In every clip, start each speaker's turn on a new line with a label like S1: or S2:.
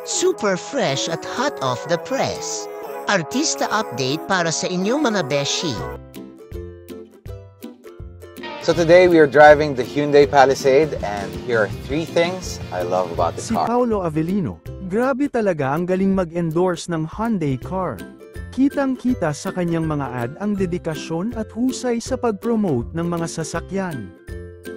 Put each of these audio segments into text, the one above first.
S1: Super fresh at hot off the press. Artista update para sa inyong mga beshi.
S2: So today we are driving the Hyundai Palisade and here are 3 things I love about the
S3: Si
S2: car.
S3: Paolo Avellino, grabe talaga ang galing mag-endorse ng Hyundai car. Kitang-kita sa kanyang mga ad ang dedikasyon at husay sa pag-promote ng mga sasakyan.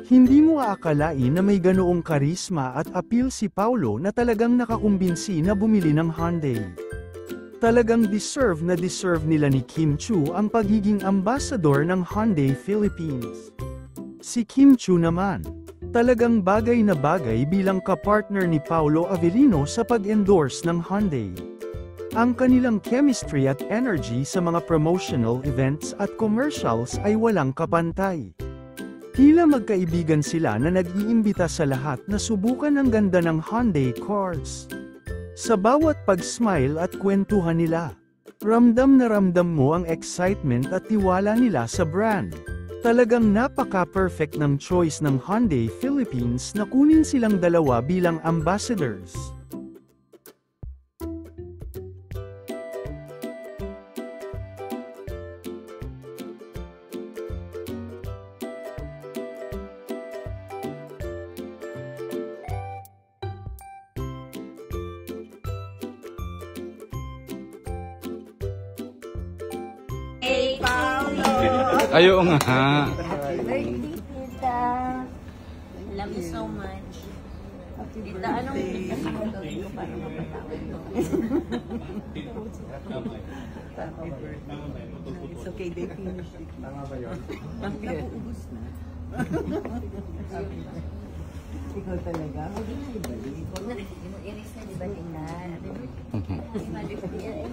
S3: Hindi mo aakalain na may ganoong karisma at appeal si Paolo na talagang nakakumbinsi na bumili ng Hyundai. Talagang deserve nila ni Kim Chu ang pagiging ambassador ng Hyundai Philippines. Si Kim Chu naman, talagang bagay na bagay bilang kapartner ni Paolo Avellino sa pag-endorse ng Hyundai. Ang kanilang chemistry at energy sa mga promotional events at commercials ay walang kapantay. Tila magkaibigan sila na nag-iimbita sa lahat na subukan ang ganda ng Hyundai cars. Sa bawat pag-smile at kwentuhan nila, ramdam na ramdam mo ang excitement at tiwala nila sa brand. Talagang napaka-perfect ng choice ng Hyundai Philippines na kunin silang dalawa bilang ambassadors.
S4: Hey, Paolo!
S5: Ayaw nga.
S4: Happy birthday, Tita! Love you so much. Tita, anong gagawin ko para mapatawad mo?
S6: It's okay, they finished it. Tama ba yun? Nakuubos na. Ikaw talaga? Huwag na ibalik.
S4: Huwag na, i-erase na, di ba, tingnan? Happy birthday.